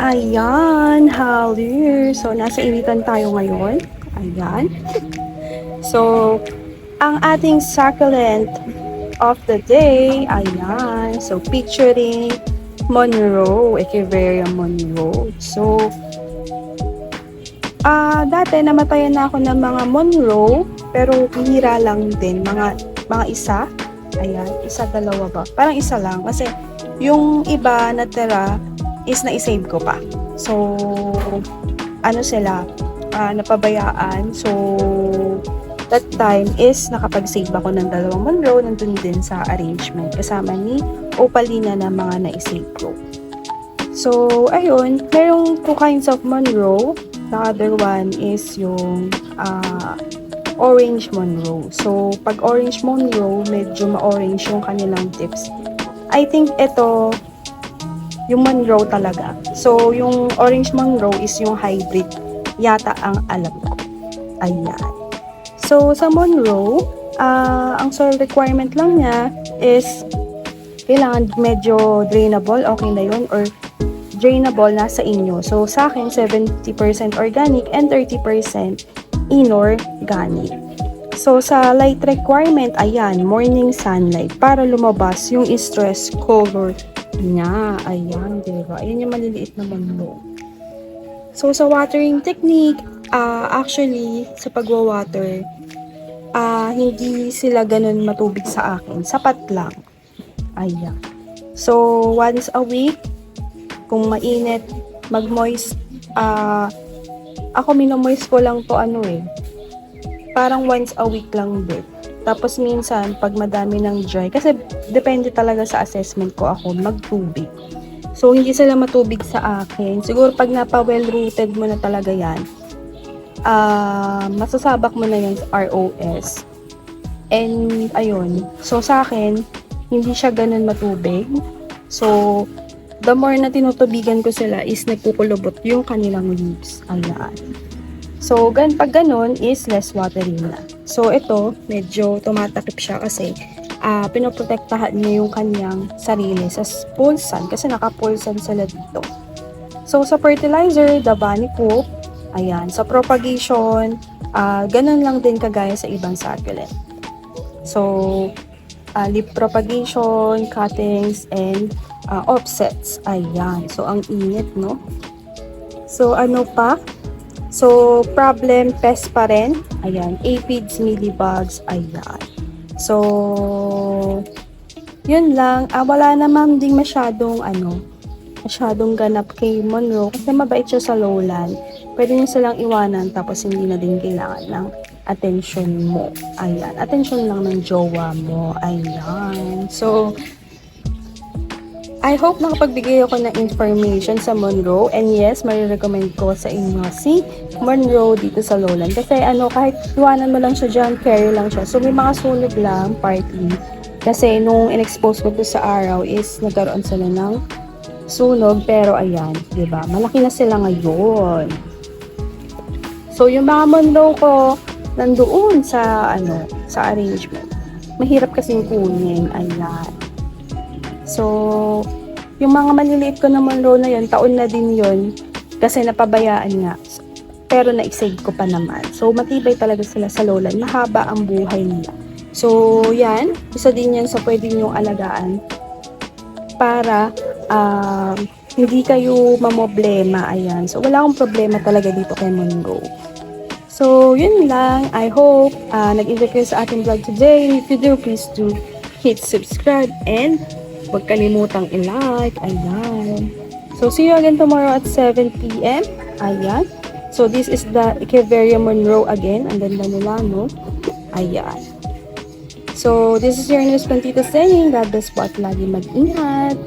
Ayan, hali. So, nasa initan tayo ngayon. Ayan. So, ang ating succulent of the day, ayan. So, picturing Monroe, Echeveria Monroe. So, dati namatayan na ako ng mga Monroe, pero bihira lang din. Mga isa. Ayan, isa, dalawa ba? Parang isa lang. Kasi, yung iba na tira, is na-save ko pa. So, ano sila, napabayaan. So, that time is nakapag-save ako ng dalawang Monroe, nandun din sa arrangement, kasama ni Opalina na mga na-save ko. So, ayun, merong two kinds of Monroe. The other one is yung orange Monroe. So, pag orange Monroe, medyo ma-orange yung kanilang tips. I think ito, yung Monroe talaga. So, yung orange Monroe is yung hybrid. Yata ang alam ko. Ayan. So, sa Monroe, ang soil requirement lang niya is kailangan medyo drainable. Okay na yun. Or drainable nasa inyo. So, sa akin, 70% organic and 30% inorganic. So, sa light requirement, ayan, morning sunlight para lumabas yung stress color niya. Ayan, diba? Ayan yung maliliit na Monroe. So, sa watering technique, actually, sa pagwa-water, hindi sila ganun matubig sa akin. Sapat lang. Ayan. So, once a week, kung mainit, mag-moist, ako minomoist ko lang to parang once a week lang din. Tapos minsan, pag madami ng dry, kasi depende talaga sa assessment ko ako, magtubig. So, hindi sila matubig sa akin. Siguro pag napa-well-rooted mo na talaga yan, masasabak mo na yan sa ROS. And, ayun. So, sa akin, hindi siya ganun matubig. So, the more na tinutubigan ko sila is nagkukulubot yung kanilang leaves. Ayan. So, pag ganun is less watering na. So, ito, medyo tumatakip siya kasi pinoprotektahan niya yung kanyang sarili sa pulsan kasi naka-pulsan sila dito. So, sa fertilizer, the bunny poop. Ayan. Sa propagation, ganun lang din kagaya sa ibang succulent. So, leaf propagation, cuttings, and offsets. Ayan. So, ang init, no? So, ano pa? So, problem, pest pa rin. Ayan. Aphids, mealybugs. Ayan. So, yun lang. Wala naman ding masyadong ganap kay Monroe kasi mabait siya sa lowland. Pwede niyo silang iwanan tapos hindi na din kailangan ng attention mo. Ayan. Attention lang ng jowa mo. Ayan. So, I hope nakapagbigay ako ng information sa Monroe. And yes, marirecommend ko sa inyo si Monroe dito sa lowland. Kasi kahit iwanan mo lang siya dyan, carry lang siya. So, may mga sunog lang, partly. Kasi nung in-expose ko to sa araw is nagkaroon sila ng sunog. Pero ayan, diba? Malaki na sila ngayon. So, yung mga Monroe ko, nandoon sa arrangement. Mahirap kasing kunin. Ayan. So, yung mga maliliit ko na Monroe na yun, taon na din yun kasi napabayaan nga. Pero na-save ko pa naman. So, matibay talaga sila sa lowland. Mahaba ang buhay nila. So, yan. Isa din yan sa pwede nyong alagaan para hindi kayo mamoblema. Ayan. So, wala akong problema talaga dito kay Monroe. So, yun lang. I hope nag-enjoy kayo sa ating vlog today. If you do, please do hit subscribe and huwag kalimutang i-like. Ayan. So, see you again tomorrow at 7 p.m. Ayan. So, this is the Echeveria Monroe again. Ang ganda nila, no? Ayan. So, this is your news Pantita saying, God bless po at lagi mag-ingat.